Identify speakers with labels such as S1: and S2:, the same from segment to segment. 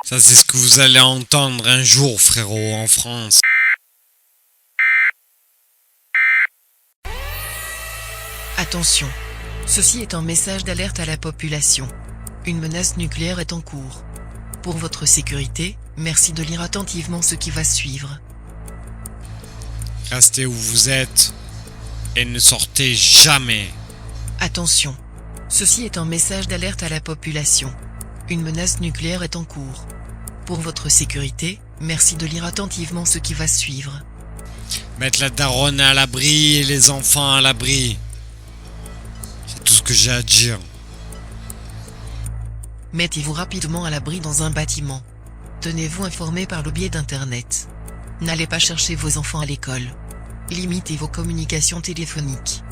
S1: Ça, c'est ce que vous allez entendre un jour, frérot, en France.
S2: Attention, ceci est un message d'alerte à la population. Une menace nucléaire est en cours. Pour votre sécurité, merci de lire attentivement ce qui va suivre.
S1: Restez où vous êtes et ne sortez jamais.
S2: Attention, ceci est un message d'alerte à la population. Une menace nucléaire est en cours. Pour votre sécurité, merci de lire attentivement ce qui va suivre.
S1: Mettre la daronne à l'abri et les enfants à l'abri. C'est tout ce que j'ai à dire.
S2: Mettez-vous rapidement à l'abri dans un bâtiment. Tenez-vous informé par le biais d'Internet. N'allez pas chercher vos enfants à l'école. Limitez vos communications téléphoniques.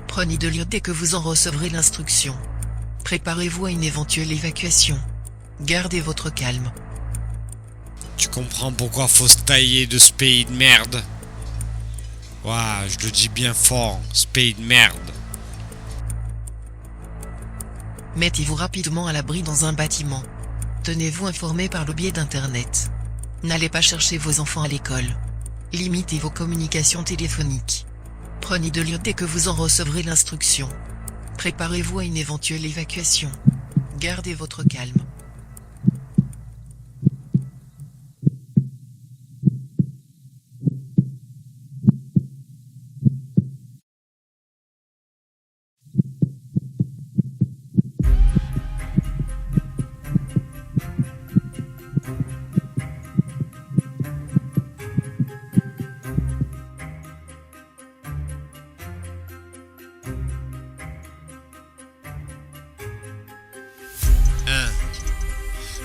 S2: Prenez de l'eau dès que vous en recevrez l'instruction. Préparez-vous à une éventuelle évacuation. Gardez votre calme.
S1: Tu comprends pourquoi faut se tailler de ce pays de merde? Ouah, je le dis bien fort, ce pays de merde.
S2: Mettez-vous rapidement à l'abri dans un bâtiment. Tenez-vous informé par le biais d'Internet. N'allez pas chercher vos enfants à l'école. Limitez vos communications téléphoniques. Prenez de l'eau dès que vous en recevrez l'instruction. Préparez-vous à une éventuelle évacuation. Gardez votre calme.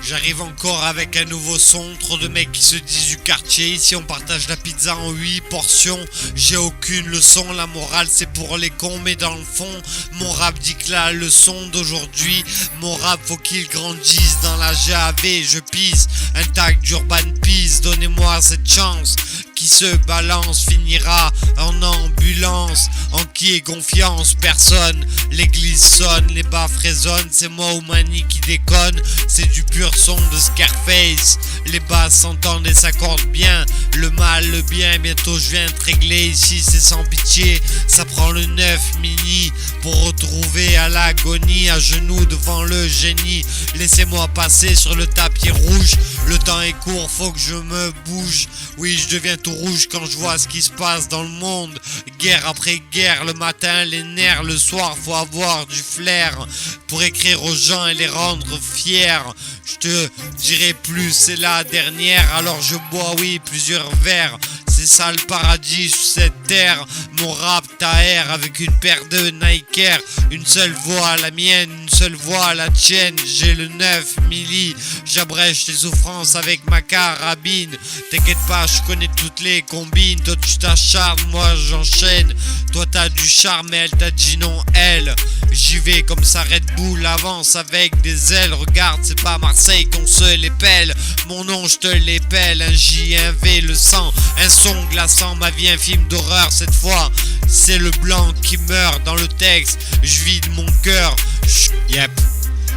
S1: J'arrive encore avec un nouveau son, trop de mecs qui se disent du quartier. Ici on partage la pizza en 8 portions. J'ai aucune leçon, la morale c'est pour les cons. Mais dans le fond, mon rap dit que la leçon d'aujourd'hui, mon rap faut qu'il grandisse. Dans la GAV je pisse un tag d'Urban Peace. Donnez-moi cette chance. Qui se balance finira en ambulance. En qui est confiance? Personne. L'église sonne, les baffes résonnent. C'est moi ou Mani qui déconne. C'est du pur son de Scarface. Les basses s'entendent et s'accordent bien. Le mal, le bien, bientôt je viens te régler. Ici c'est sans pitié. Ça prend le 9 mini pour retrouver à l'agonie, à genoux devant le génie. Laissez-moi passer sur le tapis rouge. Le temps est court, faut que je me bouge. Oui, je deviens tout rouge quand je vois ce qui se passe dans le monde. Guerre après guerre, le matin les nerfs, le soir faut avoir du flair pour écrire aux gens et les rendre fiers. Je te dirai plus, c'est la dernière, alors je bois oui plusieurs verres. C'est ça le paradis sur cette terre. Mon rap t'aère avec une paire de Nike Air. Une seule voix la mienne, une seule voix la tienne. J'ai le 9 milli, j'abrège tes souffrances avec ma carabine. T'inquiète pas, je connais toutes les combines. Toi tu t'acharnes, moi j'enchaîne. Toi t'as du charme, elle t'a dit non, elle. J'y vais comme ça, Red Bull avance avec des ailes. Regarde, c'est pas Marseille qu'on se les pèle. Mon nom je te l'épelle, un J, un V, le sang, un son glaçant, ma vie un film d'horreur. Cette fois c'est le blanc qui meurt dans le texte. Je vide mon cœur. Yep.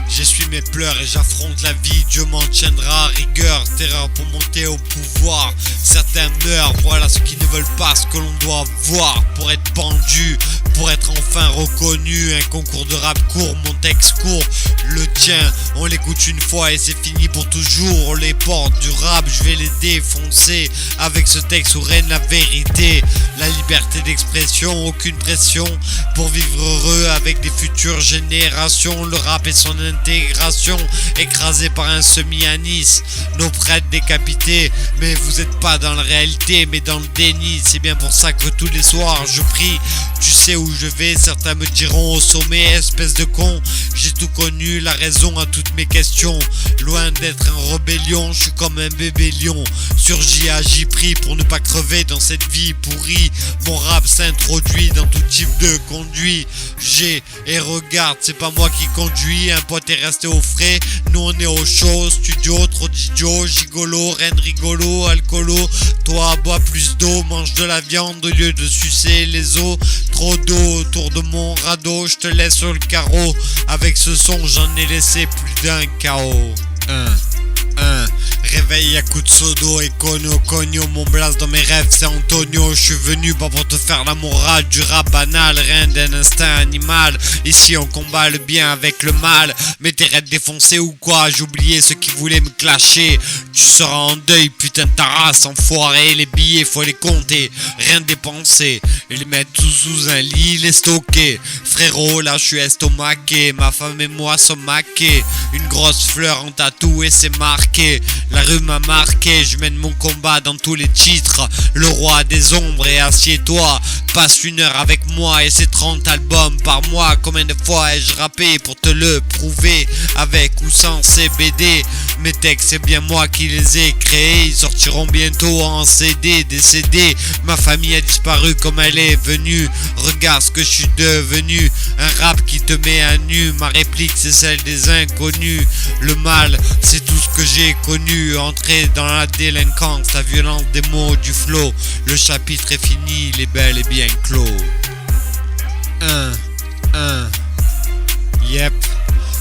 S1: J'essuie mes pleurs et j'affronte la vie. Dieu m'en tiendra à rigueur. Terreur pour monter au pouvoir. Certains meurent, voilà ceux qui ne veulent pas ce que l'on doit voir. Pour être pendu, pour être enfin reconnu. Un concours de rap court, mon texte court. Le tien, on l'écoute une fois et c'est fini pour toujours. Les portes du rap, je vais les défoncer. Avec ce texte où règne la vérité. La liberté d'expression, aucune pression. Pour vivre heureux avec des futures générations. Le rap et son intégration, écrasé par un semi-anis. Nos prêtres décapités, mais vous êtes pas dans la réalité, mais dans le déni. C'est bien pour ça que tous les soirs je prie. Tu sais où je vais, certains me diront au sommet, espèce de con. J'ai tout connu, la raison à toutes mes questions. Loin d'être un rébellion, je suis comme un bébé lion. Surgis, agis, prie pour ne pas crever dans cette vie pourrie. Mon rap s'introduit dans tout type de conduit. J'ai et regarde, c'est pas moi qui conduis. Un pote est resté au frais, nous on est au chaud. Studio, trop d'idiots, gigolo, reine rigolo, alcoolo. Toi bois plus d'eau, mange de la viande au lieu de sucer les os. Trop d'eau autour de mon radeau, je te laisse sur le carreau. Avec ce son j'en ai laissé plus d'un KO. Réveil à coups de sodo et cogno, mon blast dans mes rêves c'est Antonio. Je suis venu pas pour te faire la morale du rap banal, rien d'un instinct animal. Ici on combat le bien avec le mal. Mais t'es raide défoncé ou quoi? J'ai oublié ceux qui voulaient me clasher. Tu seras en deuil, putain de ta race, enfoiré. Les billets faut les compter, rien dépenser. Et les mettre tous sous un lit, les stocker. Frérot là je suis estomaqué, ma femme et moi sommes maqués. Une grosse fleur en tatou et c'est marqué. La rue m'a marqué, je mène mon combat dans tous les titres. Le roi des ombres et assieds-toi. Passe une heure avec moi et c'est 30 albums par mois. Combien de fois ai-je rappé pour te le prouver? Avec ou sans CBD. Mes textes c'est bien moi qui les ai créés. Ils sortiront bientôt en CD, décédé. Ma famille a disparu comme elle est venue. Regarde ce que je suis devenu. Un rap qui te met à nu. Ma réplique c'est celle des inconnus. Le mal c'est tout ce que j'ai connu. Entrer dans la délinquance, la violence des mots, du flow. Le chapitre est fini, il est bel et bien clos. Yep.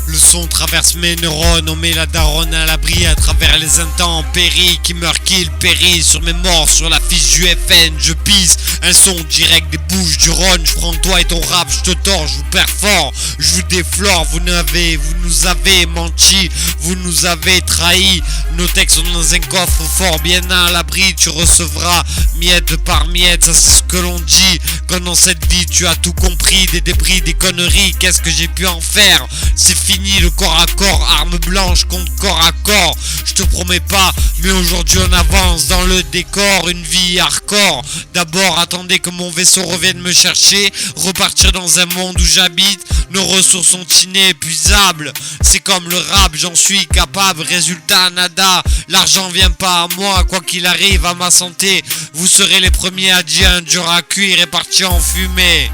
S1: Le son traverse mes neurones, on met la daronne à l'abri à travers les intempéries. Qui meurt, qui périt sur mes morts, sur la fiche du FN. Je pisse un son direct des Bouches du Rhône. Je prends toi et ton rap, je te tords, je vous perfore, je vous déflore. Vous nous avez menti, vous nous avez trahi. Nos textes sont dans un coffre fort, bien à l'abri. Tu recevras miette par miette, ça c'est ce que l'on dit. Quand dans cette vie tu as tout compris, des débris, des conneries, qu'est-ce que j'ai pu en faire? C'est fini le corps à corps, arme blanche contre corps à corps. Je te promets pas, mais aujourd'hui on avance dans le décor, une vie hardcore. D'abord attendez que mon vaisseau revienne me chercher, repartir dans un monde où j'habite. Nos ressources sont inépuisables, c'est comme le rap, j'en suis capable. Résultat nada, l'argent vient pas à moi, quoi qu'il arrive à ma santé. Vous serez les premiers à dire un dur à cuire est parti en fumée.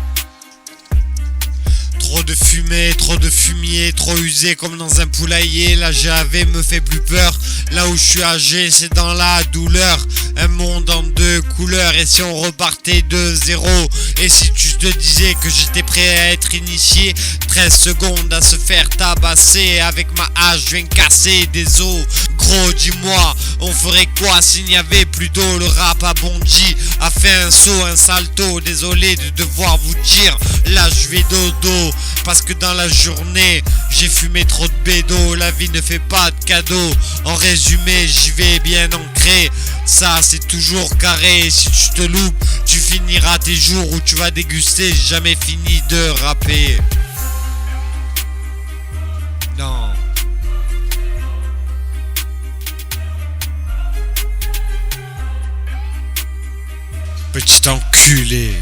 S1: Trop de fumée, trop de fumier, trop usé comme dans un poulailler. La GAV me fait plus peur, là où je suis âgé c'est dans la douleur. Un monde en deux couleurs, et si on repartait de zéro? Et si tu te disais que j'étais prêt à être initié? 13 secondes à se faire tabasser, avec ma hache je viens casser des os. Gros dis-moi, on ferait quoi s'il n'y avait plus d'eau? Le rap a bondi, a fait un saut, un salto. Désolé de devoir vous dire, là je vais dodo. Parce que dans la journée, j'ai fumé trop de bédo. La vie ne fait pas de cadeaux. En résumé, j'y vais bien ancré. Ça c'est toujours carré. Si tu te loupes, tu finiras tes jours où tu vas déguster. J'ai jamais fini de rapper. Non. Petit enculé.